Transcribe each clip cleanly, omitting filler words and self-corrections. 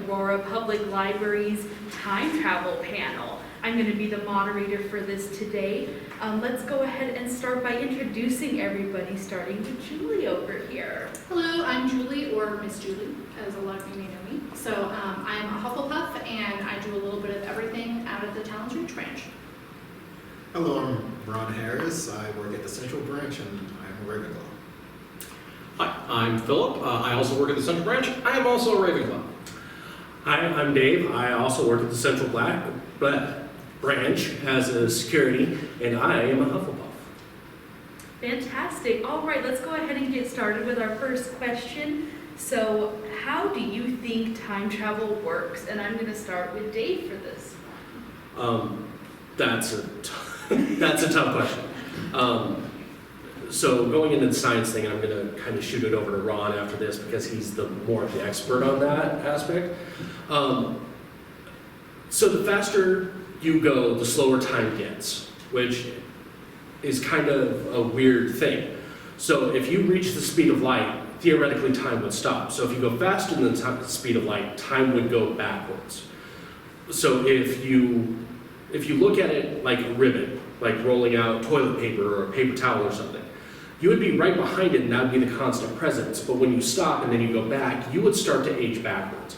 Aurora Public Library's Time Travel Panel. I'm going to be the moderator for this today. Let's go ahead and start by introducing everybody, starting with Julie over here. Hello, I'm Julie, or Miss Julie, as a lot of you may know me. So I'm a Hufflepuff, and I do a little bit of everything out of the Talons Reach branch. Hello, I'm Ron Harris. I work at the Central Branch, and I'm a Ravenclaw. Hi, I'm Philip. I also work at the Central Branch. I am also a Ravenclaw. Hi, I'm Dave. I also work at the Central Branch as a security, and I am a Hufflepuff. Fantastic. All right, let's go ahead and get started with our first question. So, how do you think time travel works? And I'm going to start with Dave for this. That's a tough question. So going into the science thing, I'm going to kind of shoot it over to Ron after this because he's more of the expert on that aspect. So the faster you go, the slower time gets, which is kind of a weird thing. So if you reach the speed of light, theoretically time would stop. So if you go faster than the speed of light, time would go backwards. So if you look at it like a ribbon, like rolling out toilet paper or a paper towel or something, you would be right behind it and that would be the constant presence. But when you stop and then you go back, you would start to age backwards.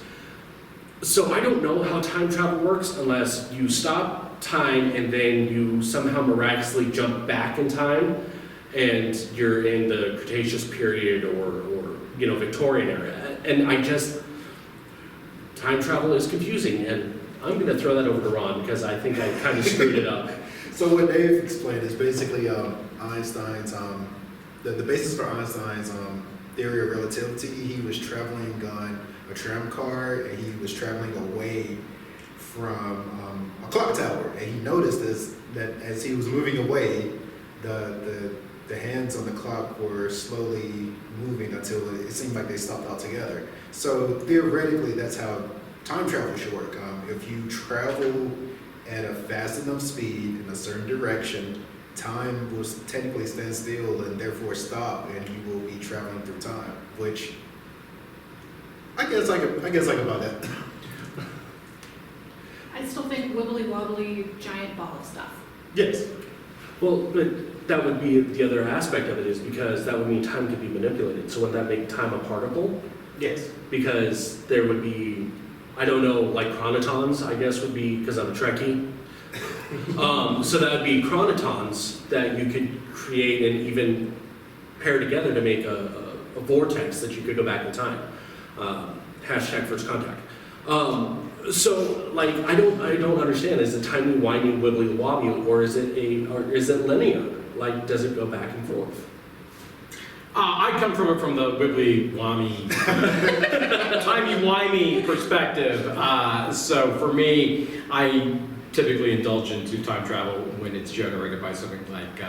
So I don't know how time travel works unless you stop time and then you somehow miraculously jump back in time and you're in the Cretaceous period or Victorian era. And time travel is confusing, and I'm going to throw that over to Ron because I think I kind of screwed it up. So what Dave explained is basically Einstein's, the basis for Einstein's theory of relativity. He was traveling on a tram car, and he was traveling away from a clock tower, and he noticed that as he was moving away, the hands on the clock were slowly moving until it seemed like they stopped altogether. So theoretically, that's how time travel should work. If you travel at a fast enough speed in a certain direction, time will technically stand still and therefore stop, and you will be traveling through time. Which I guess I can buy that. I still think wibbly wobbly giant ball of stuff. Yes. Well, but that would be the other aspect of it is because that would mean time could be manipulated. So wouldn't that make time a particle? Yes. Because there would be, I don't know, like chronotons, I guess would be, because I'm a Trekkie. So that would be chronotons that you could create and even pair together to make a vortex that you could go back in time. Hashtag first contact. So like I don't understand. Is it timey wimey wibbly wobbly or is it linear? Like does it go back and forth? I come from it from the wibbly-wommy, timey-wimey perspective. So for me, I typically indulge into time travel when it's generated by something like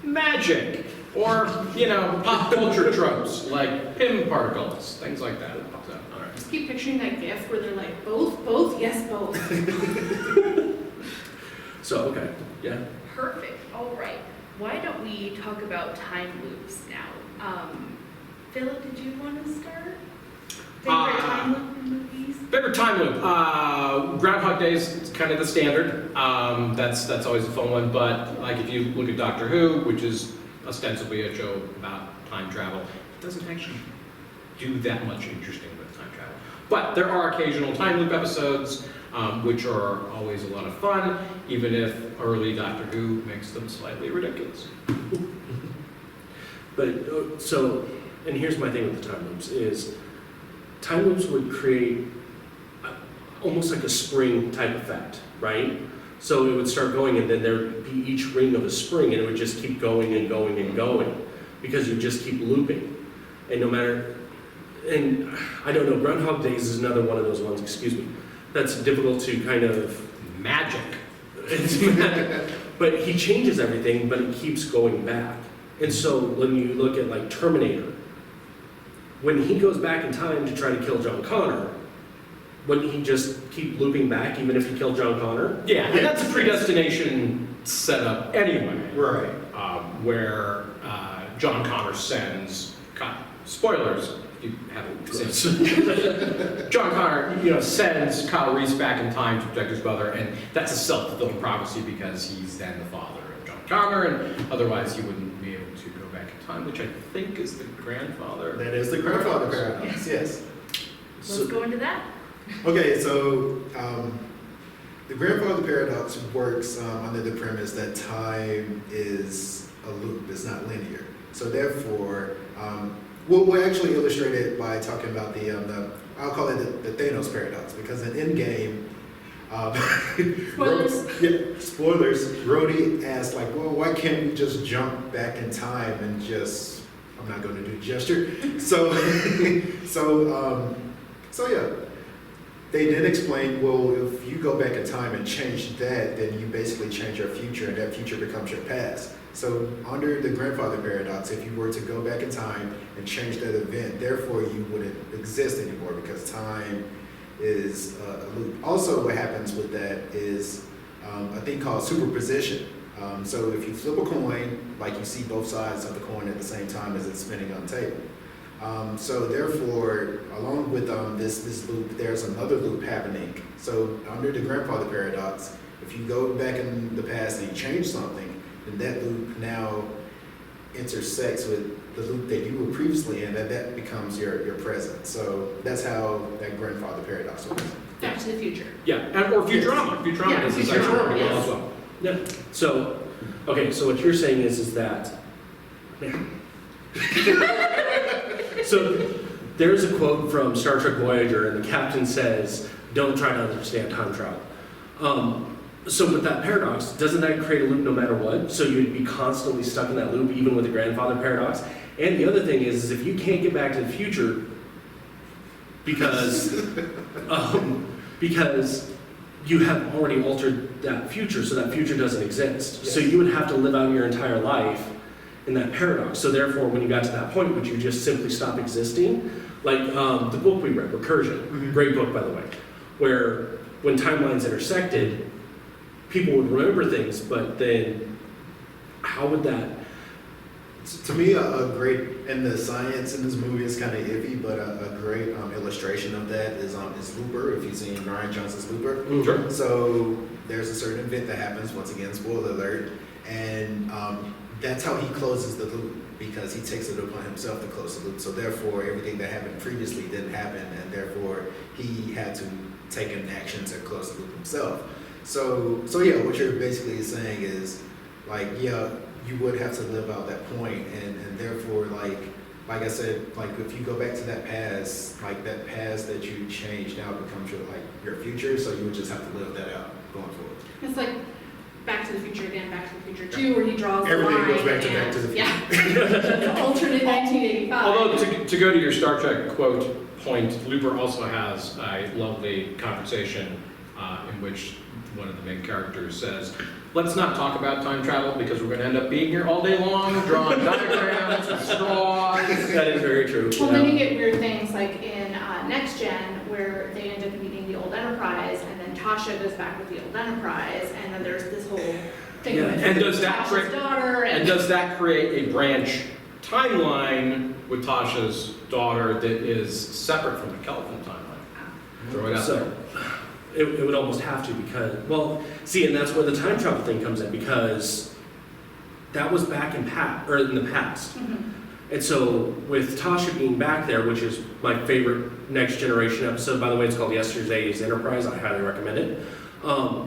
magic or, pop culture tropes like Pym particles, things like that. So, all right. Just keep picturing that gif where they're like, both, yes, both. So, okay, yeah. Perfect. All right. Why don't we talk about time loops now? Philip, did you want to start? Favorite time loop in movies? Favorite time loop. Groundhog Day is kind of the standard. That's always a fun one. But like if you look at Doctor Who, which is ostensibly a show about time travel, it doesn't actually do that much interesting with time travel. But there are occasional time loop episodes, which are always a lot of fun, even if early Doctor Who makes them slightly ridiculous. But and here's my thing with the time loops is time loops would create almost like a spring type effect, right? So it would start going and then there would be each ring of a spring and it would just keep going and going and going because you just keep looping. And and I don't know, Groundhog Days is another one of those ones, that's difficult to kind of Magic. It's magic. But he changes everything, but it keeps going back. And so when you look at like Terminator, when he goes back in time to try to kill John Connor, wouldn't he just keep looping back even if he killed John Connor? Yeah, and that's a predestination setup anyway. Right. Where John Connor sends, spoilers you haven't seen John Connor, sends Kyle Reese back in time to protect his brother, and that's a self-fulfilling prophecy because he's then the father of John Connor, and otherwise he wouldn't be able to go back in time, which I think is the grandfather. That is the grandfather paradox, yes. Let's go into that. Okay, so the grandfather paradox works under the premise that time is a loop, it's not linear. So therefore, we'll actually illustrate it by talking about I'll call it the Thanos paradox, because in Endgame, Spoilers. Spoilers, Rhodey asked like, well, why can't we just jump back in time and just, I'm not going to do the gesture. So yeah. They did explain, well, if you go back in time and change that, then you basically change your future, and that future becomes your past. So under the grandfather paradox, if you were to go back in time and change that event, therefore you wouldn't exist anymore because time is a loop. Also, what happens with that is a thing called superposition. So if you flip a coin, like you see both sides of the coin at the same time as it's spinning on the table. So therefore, along with this loop, there's another loop happening. So under the grandfather paradox, if you go back in the past and you change something, then that loop now intersects with the loop that you were previously in, and that becomes your present. So that's how that grandfather paradox works. Back to the future. Yeah, or Futurama. Futurama Yeah, does this Futurama, actually yes. as well. Yeah. So, okay, so what you're saying is that, so there's a quote from Star Trek Voyager, and the captain says, "Don't try to understand time travel." So with that paradox, doesn't that create a loop no matter what? So you'd be constantly stuck in that loop, even with the grandfather paradox. And the other thing is if you can't get back to the future because you have already altered that future, so that future doesn't exist. Yes. So you would have to live out your entire life in that paradox. So therefore, when you got to that point, would you just simply stop existing? Like the book we read, Recursion, great book by the way, where when timelines intersected, people would remember things, but then how would that? To me, a great, and the science in this movie is kind of iffy, but a great illustration of that is Looper, if you've seen Ryan Johnson's Looper. Sure. So there's a certain event that happens, once again, spoiler alert, and that's how he closes the loop, because he takes it upon himself to close the loop. So therefore, everything that happened previously didn't happen, and therefore he had to take an action to close the loop himself. So yeah, what you're basically saying is, like, yeah, you would have to live out that point, and therefore, like I said, like if you go back to that past, like that past that you changed now becomes your future, so you would just have to live that out going forward. It's like Back to the Future again, Back to the Future 2, where he draws the Everything line. goes back to and- Back to the Future. Yeah. The alternate 1985. Although to go to your Star Trek quote point, Looper also has a lovely conversation in which one of the main characters says, "Let's not talk about time travel because we're going to end up being here all day long, drawing diagrams and straws." That is very true. Well, then you get weird things like in Next Gen, where they end up meeting the old Enterprise, and then Tasha goes back with the old Enterprise, and then there's this whole thing Yeah, with and does that Tasha's create- daughter, And does that create a branch timeline with Tasha's daughter that is separate from the Kelvin timeline? Throw it out there. So, it would almost have to because, well, see, and that's where the time travel thing comes in because that was back in the past. Mhm. And so with Tasha being back there, which is my favorite Next Generation episode, by the way, it's called Yesterday's Enterprise. I highly recommend it. I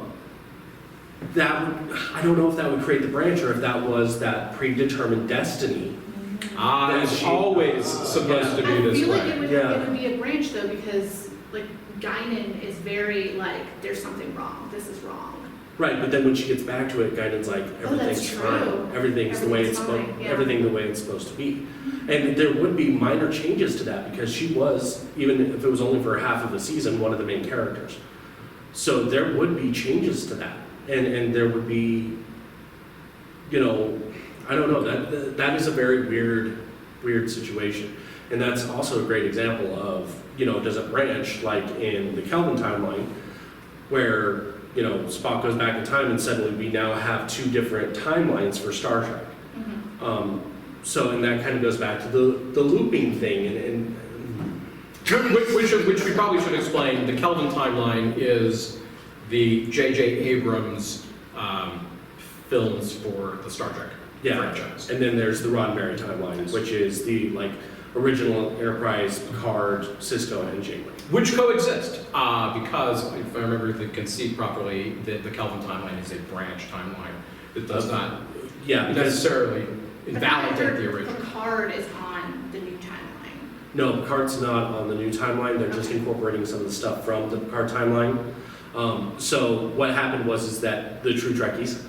don't know if that would create the branch or if that was that predetermined destiny. It's always supposed to be I this feel like way. it Yeah. would be a branch though, because like Guinan is very like, there's something wrong, this is wrong. Right, but then when she gets back to it, Guinan's like, everything's true. fine. Everything's the way it's Everything's supposed, fine, yeah. everything the way it's supposed to be. And there would be minor changes to that because she was, even if it was only for half of a season, one of the main characters. So there would be changes to that. And there would be, I don't know, that is a very weird situation. And that's also a great example of, does it branch like in the Kelvin timeline where, Spock goes back in time and suddenly we now have two different timelines for Star Trek. Mhm. So, and that kind of goes back to the looping thing, and Which we probably should explain. The Kelvin timeline is the J.J. Abrams films for the Star Trek franchise. And then there's the Roddenberry timeline, which is the original Enterprise, Picard, Cisco, and Janeway. Which coexist, because if I remember the conceit properly, the Kelvin timeline is a branch timeline. It does not necessarily invalidate the original. Picard is on the new timeline. No, Picard's not on the new timeline. They're just incorporating some of the stuff from the Picard timeline. So what happened was that the true Trekkies,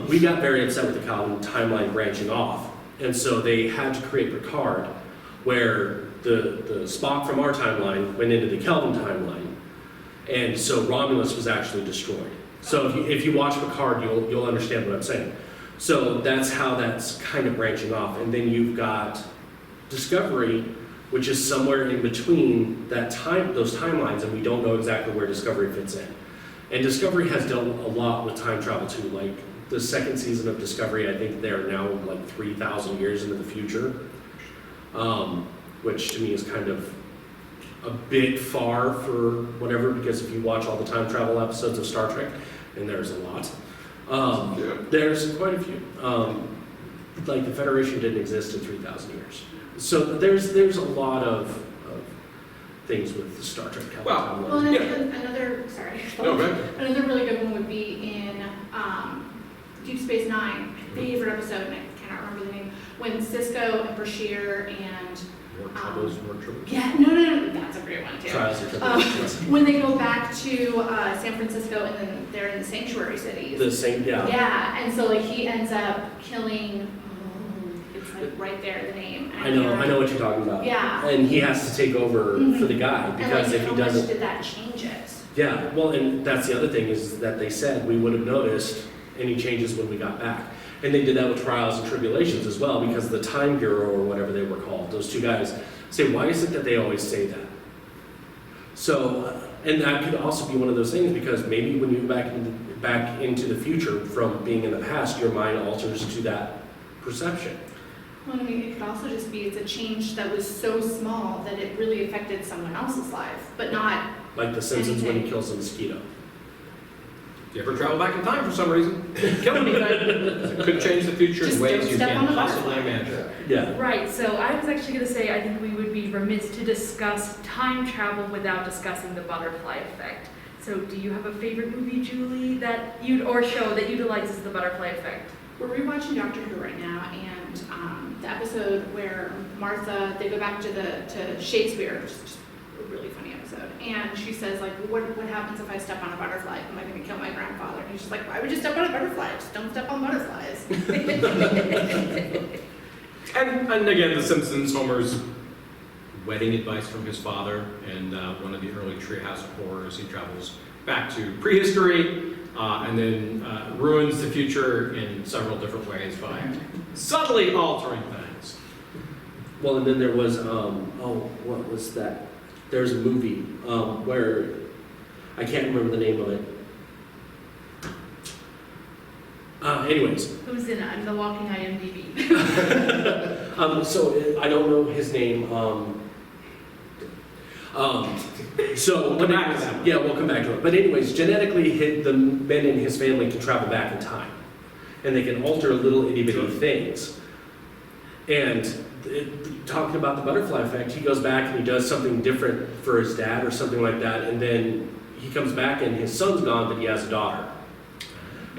we got very upset with the Kelvin timeline branching off. And so they had to create Picard, where the Spock from our timeline went into the Kelvin timeline. And so Romulus was actually destroyed. So if you watch Picard, you'll understand what I'm saying. So that's how that's kind of branching off. And then you've got Discovery, which is somewhere in between those timelines, and we don't know exactly where Discovery fits in. And Discovery has dealt a lot with time travel too. Like the second season of Discovery, I think they're now 3,000 years into the future, which to me is kind of a bit far for whatever, because if you watch all the time travel episodes of Star Trek, and there's a lot, there's quite a few. The Federation didn't exist in 3,000 years. So there's a lot of things with the Star Trek timeline. Well, and then another really good one would be in Deep Space Nine, favorite episode, and I cannot remember the name, when Cisco and Bashir and More troubles. no, that's a great one too. Trials and Tribulations. When they go back to San Francisco and then they're in the sanctuary cities. The same, Yeah, and so he ends up killing. It's right there, the name. I know what you're talking about. Yeah. And he has to take over for the guy, because if he how doesn't. much did that change it? Yeah, well, and that's the other thing is that they said we would have noticed any changes when we got back. And they did that with Trials and Tribulations as well, because the Time Bureau, or whatever they were called, those two guys say, why is it that they always say that? So, and that could also be one of those things, because maybe when you go back into the future from being in the past, your mind alters to that perception. Well, I mean, it could also just be it's a change that was so small that it really affected someone else's life, but not. Like The Simpsons when he kills a mosquito. If you ever travel back in time for some reason, kill anything. It could change the future in Just ways don't you step on can't the possibly butterfly. imagine. Yeah. Right, so I was actually going to say I think we would be remiss to discuss time travel without discussing the butterfly effect. So do you have a favorite movie, Julie, or show that utilizes the butterfly effect? We're rewatching Doctor Who right now, and the episode where Martha, they go back to Shakespeare, which is just a really funny episode, and she says, what happens if I step on a butterfly? Am I going to kill my grandfather? And he's just like, why would you step on a butterfly? Just don't step on butterflies. And again, The Simpsons, Homer's wedding advice from his father, and one of the early Treehouse of Horrors, he travels back to prehistory, and then ruins the future in several different ways by subtly altering things. Well, and then there was, what was that? There's a movie where, I can't remember the name of it. Anyways. Who's in it? I'm the walking IMDb. So I don't know his name. So We'll come back to that. Yeah, we'll come back to it. But anyways, genetically, the men in his family can travel back in time, and they can alter little itty bitty things. And talking about the butterfly effect, he goes back and he does something different for his dad or something like that, and then he comes back and his son's gone, but he has a daughter.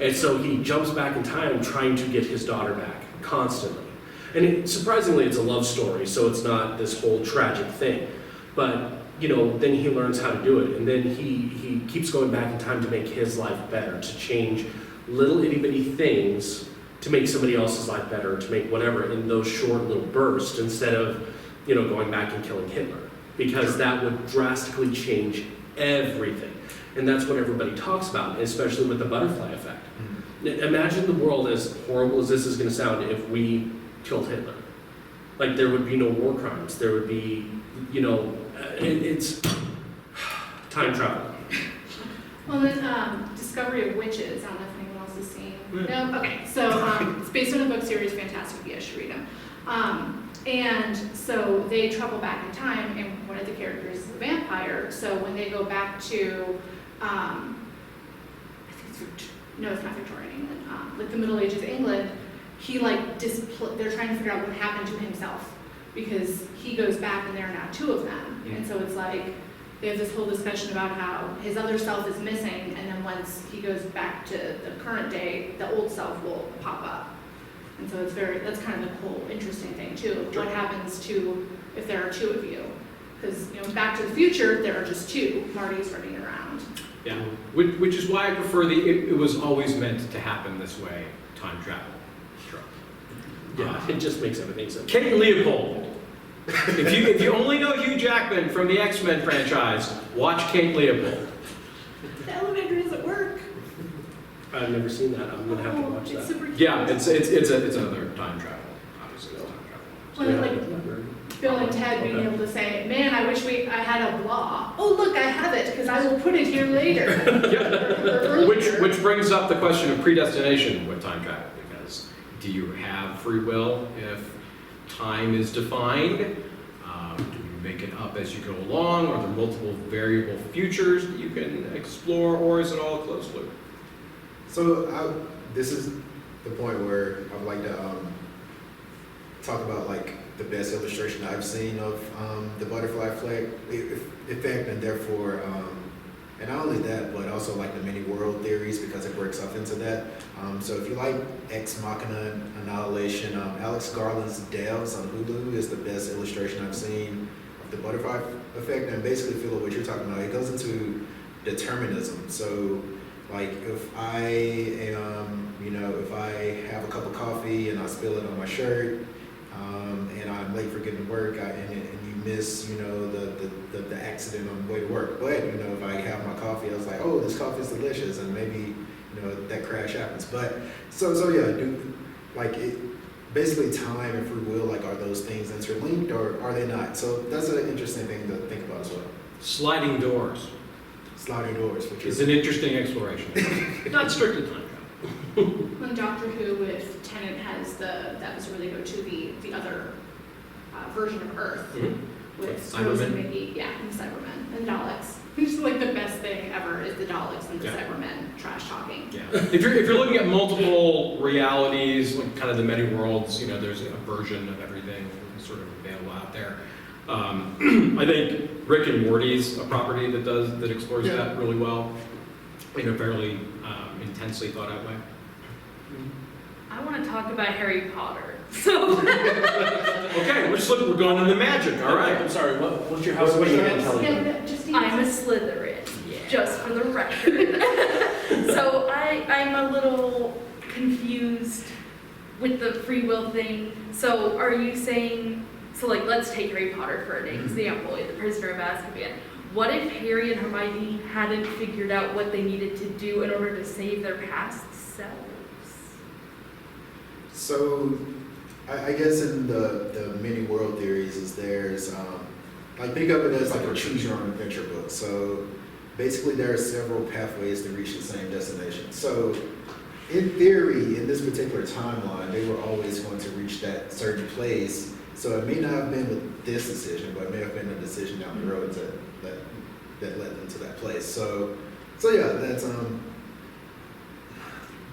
And so he jumps back in time trying to get his daughter back constantly. And surprisingly, it's a love story, so it's not this whole tragic thing. But, then he learns how to do it. And then he keeps going back in time to make his life better, to change little itty bitty things to make somebody else's life better, to make whatever in those short little bursts, instead of, going back and killing Hitler. Because that would drastically change everything. And that's what everybody talks about, especially with the butterfly effect. Mm-hmm. Imagine the world, as horrible as this is going to sound, if we killed Hitler. There would be no war crimes. There would be, it's time travel. Well, then Discovery of Witches. I don't know if anyone else has seen. No? Okay. So it's based on a book series, fantastic. You guys should read them. And so they travel back in time, and one of the characters is a vampire. So when they go back to, I think no, it's not Victorian England, like the Middle Ages England, he like they're trying to figure out what happened to himself because he goes back and there are now two of them. And so it's like they have this whole discussion about how his other self is missing, and then once he goes back to the current day, the old self will pop up. And so that's kind of the whole interesting thing too. What happens to if there are two of you? Because Back to the Future, there are just two. Marty's running around. Yeah, which is why I prefer it was always meant to happen this way, time travel trope. Yeah, it just makes everything simple. Kate Leopold. If you only know Hugh Jackman from the X-Men franchise, watch Kate Leopold. The elevator doesn't work. I've never seen that. I'm gonna have to watch It's that. super cute. Yeah, it's another time travel. Obviously, it's time travel. Well, like Bill and Ted being able to say, "Man, I wish I had a blah." Oh, look, I have it because I will put it here later. Or earlier. Which brings up the question of predestination with time travel, because do you have free will if time is defined? Do you make it up as you go along? Are there multiple variable futures that you can explore, or is it all a closed loop? So this is the point where I would like to talk about like the best illustration I've seen of the butterfly effect, and therefore, and not only that, but also like the many world theories, because it works off into that. So if you like Ex Machina Annihilation, Alex Garland's Devs on Hulu is the best illustration I've seen of the butterfly effect, and basically feel what you're talking about. It goes into determinism. So like if I am, if I have a cup of coffee and I spill it on my shirt, and I'm late for getting to work, and you miss, the accident on the way to work. But, if I have my coffee, I was like, oh, this coffee is delicious, and maybe, that crash happens. But, so yeah, basically time and free will, like, are those things interlinked, or are they not? So that's an interesting thing to think about as well. Sliding doors Sliding doors, which is is an interesting exploration. Not strictly time travel. When Doctor Who with Tennant has that was where they go to the other version of Earth with Rose and Cybermen. Mickey, and the Cybermen and Daleks. It's like the best thing ever is the Daleks and the Cybermen trash talking. Yeah. If you're looking at multiple realities, like kind of the many worlds, there's a version of everything sort of available out there. I think Rick and Morty's a property that explores that really well in a fairly intensely thought out way. I want to talk about Harry Potter. So Okay, we're going into magic. All right. I'm sorry. What's your house? What's your mentality? I'm a Slytherin, just for the record. So I'm a little confused with the free will thing. So are you saying, let's take Harry Potter for an example, the Prisoner of Azkaban. What if Harry and Hermione hadn't figured out what they needed to do in order to save their past selves? So, I guess in the many world theories is there's, think of it as like a choose your own adventure book. So basically there are several pathways to reach the same destination. So in theory, in this particular timeline, they were always going to reach that certain place. So it may not have been with this decision, but it may have been a decision down the road that led them to that place. So yeah, that's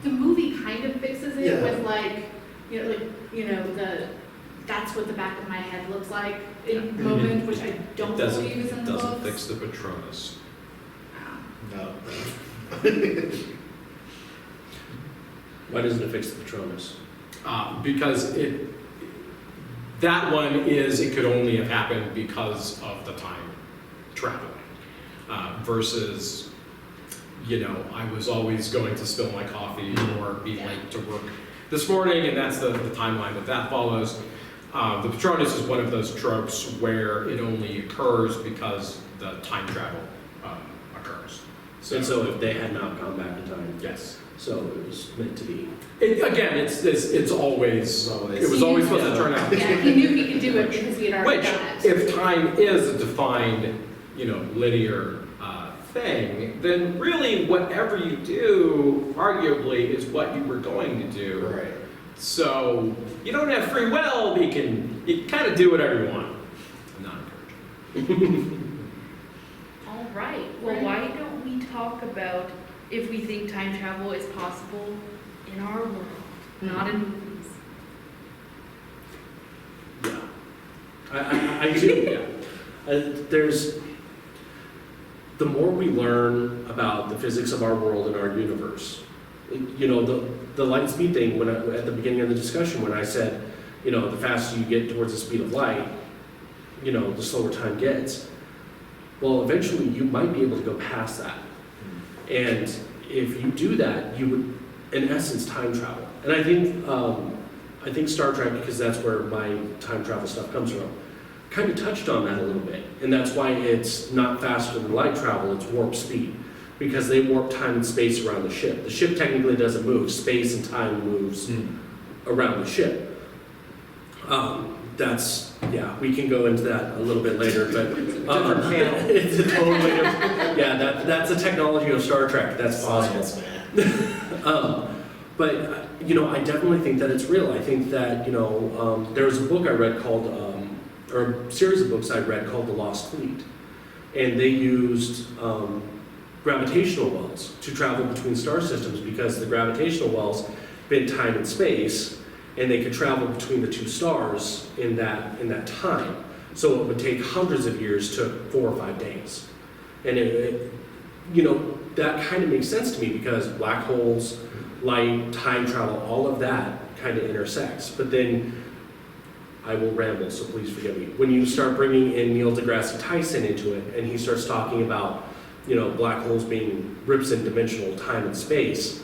The movie kind of fixes it Yeah. with that's what the back of my head looks like in a moment, which I don't believe is in the books. Doesn't fix the Patronus. no. Why doesn't it fix the Patronus? Because that one it could only have happened because of the time traveling, versus, I was always going to spill my coffee or be late to work this morning, and that's the timeline that follows. The Patronus is one of those tropes where it only occurs because the time travel occurs. So if they had not gone back in time, Yes. so it was meant to be. It's always, it was always supposed to turn out. Yeah, he knew he could do it because he had already Which, done it. if time is a defined, linear thing, then really whatever you do, arguably, is what you were going to do. Right. So you don't have free will, but you kind of do whatever you want. I'm not encouraging. All right, well, why don't we talk about if we think time travel is possible in our world, not in movies? Yeah. I do, yeah. There's, the more we learn about the physics of our world and our universe, you know, the light speed thing, when at the beginning of the discussion, when I said, you know, the faster you get towards the speed of light, you know, the slower time gets. Well, eventually you might be able to go past that. And if you do that, you would, in essence, time travel. And I think Star Trek, because that's where my time travel stuff comes from, kind of touched on that a little bit. And that's why it's not faster than light travel, it's warp speed. Because they warp time and space around the ship. The ship technically doesn't move, space and time moves around the ship. That's, yeah, we can go into that a little bit later, but it's a totally different, yeah, that's a technology of Star Trek, that's possible. Science, man. But, you know, I definitely think that it's real. I think that, you know, there was a book I read called, or a series of books I read called The Lost Fleet. And they used gravitational wells to travel between star systems because the gravitational wells bent time and space, and they could travel between the two stars in that time. So it would take hundreds of years to 4 or 5 days. And it you know, that kind of makes sense to me because black holes, light, time travel, all of that kind of intersects. But then I will ramble, so please forgive me. When you start bringing in Neil deGrasse Tyson into it, and he starts talking about, you know, black holes being rips in dimensional time and space,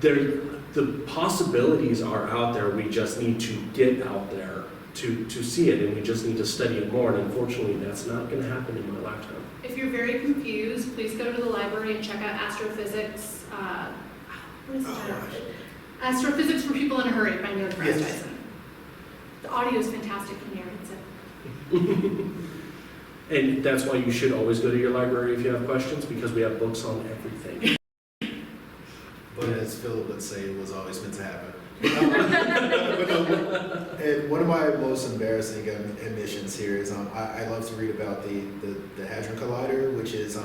the possibilities are out there. We just need to get out there to see it, and we just need to study it more. And unfortunately, that's not going to happen in my lifetime. If you're very confused, please go to the library and check out Astrophysics. What is the title? Astrophysics for People in a Hurry by Neil deGrasse Tyson. The audio is fantastic. He narrates it. And that's why you should always go to your library if you have questions, because we have books on everything. But as Philip would say, it was always meant to happen. And one of my most embarrassing admissions here is I love to read about the Hadron Collider, which is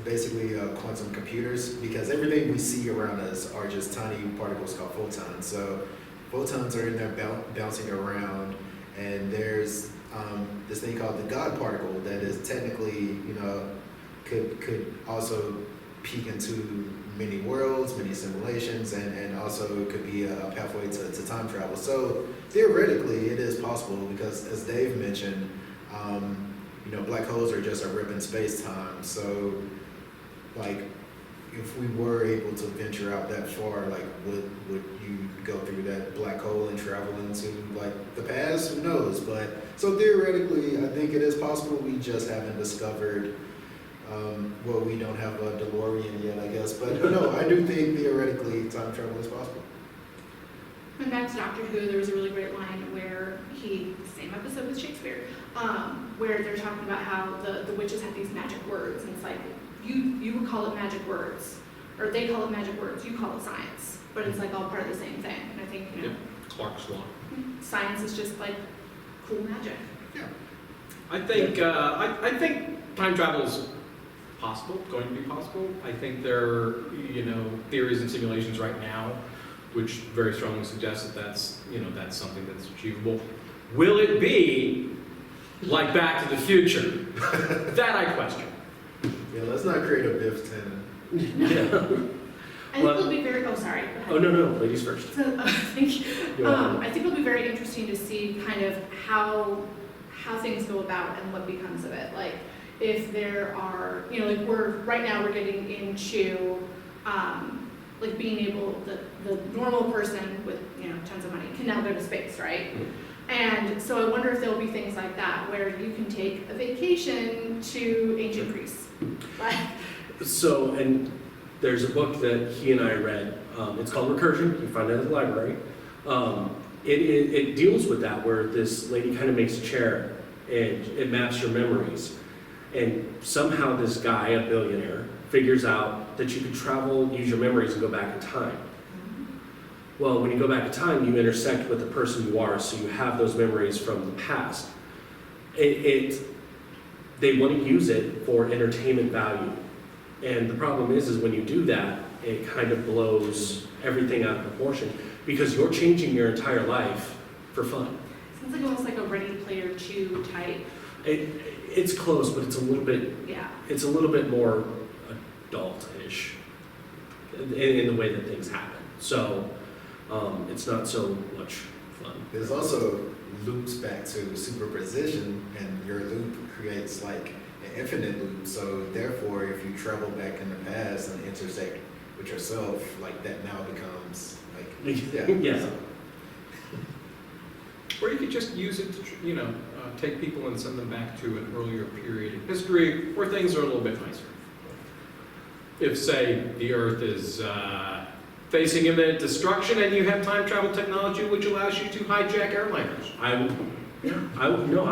basically quantum computers, because everything we see around us are just tiny particles called photons. So photons are in there bouncing around, and there's this thing called the God particle that is technically, you know, could also peek into many worlds, many simulations, and also it could be a pathway to time travel. So theoretically, it is possible because, as Dave mentioned, you know, black holes are just a rip in space-time. So, like, if we were able to venture out that far, like, would you go through that black hole and travel into, like, the past? Who knows? But so theoretically, I think it is possible. We just haven't discovered. Well, we don't have a DeLorean yet, I guess, but no, I do think theoretically time travel is possible. Going back to Doctor Who, there was a really great line where same episode with Shakespeare, where they're talking about how the witches have these magic words, and it's like, you would call it magic words, or they call it magic words, you call it science, but it's like all part of the same thing. And I think, you know, Clark's Law. science is just like cool magic. Yeah. I think I think time travel is possible, going to be possible. I think there are, you know, theories and simulations right now which very strongly suggest that that's something that's achievable. Will it be like Back to the Future? That I question. Yeah, let's not create a Biff Tannen. Yeah. I think it'll be very, sorry. Go ahead. Oh, no, ladies first. So, thank you. I think it'll be very interesting to see kind of how things go about and what becomes of it. Like, if there are, you know, like right now we're getting into, like being able, the normal person with, you know, tons of money can now go to space, right? And so I wonder if there'll be things like that where you can take a vacation to ancient Greece. So, and there's a book that he and I read. It's called Recursion. You can find it at the library. It deals with that, where this lady kind of makes a chair and it maps your memories. And somehow this guy, a billionaire, figures out that you could travel, use your memories, and go back in time. Well, when you go back in time, you intersect with the person you are, so you have those memories from the past. They want to use it for entertainment value. And the problem is when you do that, it kind of blows everything out of proportion because you're changing your entire life for fun. Sounds like almost like a Ready Player 2 type. It's close, but it's a little bit Yeah. it's a little bit more adult-ish in the way that things happen. So it's not so much fun. There's also loops back to superposition, and your loop creates like an infinite loop. So therefore, if you travel back in the past and intersect with yourself, like that now becomes like Yeah. Or you could just use it to, take people and send them back to an earlier period in history where things are a little bit nicer. If, say, the Earth is facing imminent destruction and you have time travel technology which allows you to hijack airliners. I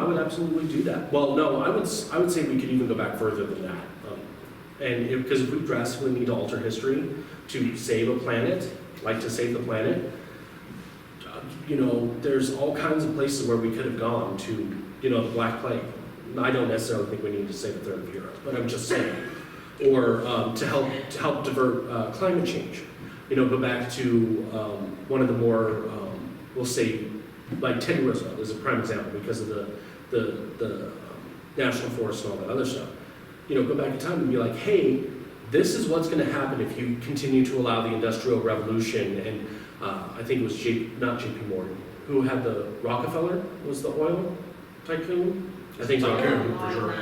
would absolutely do that. Well, no, I would say we could even go back further than that. Because if we drastically need to alter history to save a planet, like to save the planet, there's all kinds of places where we could have gone to, the Black Plague. I don't necessarily think we need to save a third of Europe, but I'm just saying. Or to help divert climate change. Go back to one of the more, we'll say, like Teddy Roosevelt is a prime example because of the national forest and all that other stuff. Go back in time and be like, hey, this is what's going to happen if you continue to allow the Industrial Revolution. And I think it was not J.P. Morgan who had the Rockefeller was the oil tycoon. I think Tycoon, for sure,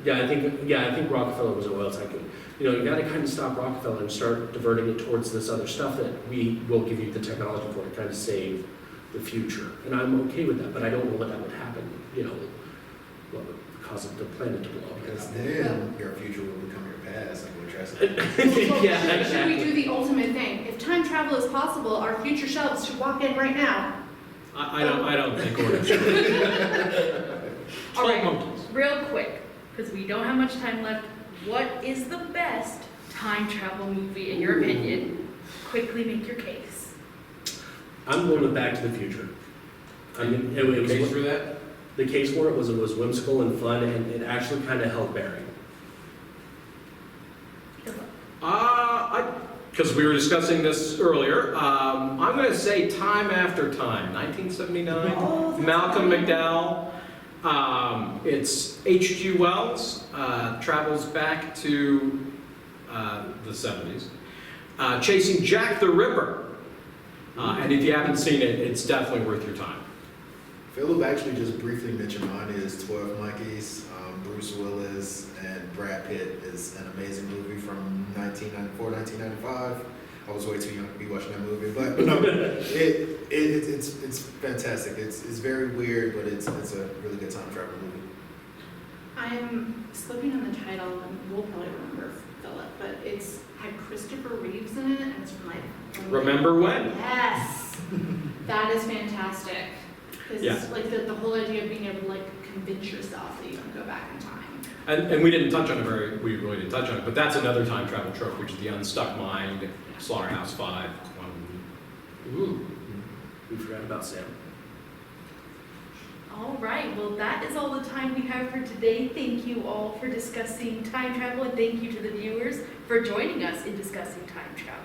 yeah. I think Rockefeller was an oil tycoon. You got to kind of stop Rockefeller and start diverting it towards this other stuff that we will give you the technology for to kind of save the future. And I'm okay with that, but I don't know what that would happen, what would cause the planet to blow up. because then your future will become your past and we'll address it. Yeah, Should we do the ultimate thing? If time travel is possible, our future selves should walk in right now. I don't think we're gonna. All right, real quick, because we don't have much time left. What is the best time travel movie in your opinion? Quickly make your case. I'm going with Back to the Future. Case for that? The case for it was whimsical and fun, and it actually kind of held bearing. Because we were discussing this earlier, I'm going to say Time After Time, 1979, Oh, Malcolm McDowell. It's H.G. Wells, travels back to the 70s, chasing Jack the Ripper. And if you haven't seen it, it's definitely worth your time. Philip actually just briefly mentioned mine is 12 Monkeys. Bruce Willis and Brad Pitt is an amazing movie from 1994, 1995. I was way too young to be watching that movie, but no, it's fantastic. It's very weird, but it's a really good time travel movie. I'm slipping on the title, and we'll probably remember Philip, but it's had Christopher Reeves in it, and it's from like. Remember When? Yes, that is fantastic. Because Yeah. it's like the whole idea of being able to like convince yourself that you can go back in time. And we didn't touch on it we really didn't touch on it, but that's another time travel trope, which is the unstuck mind, Slaughterhouse 5. Ooh. We forgot about Sam. All right, well, that is all the time we have for today. Thank you all for discussing time travel, and thank you to the viewers for joining us in discussing time travel.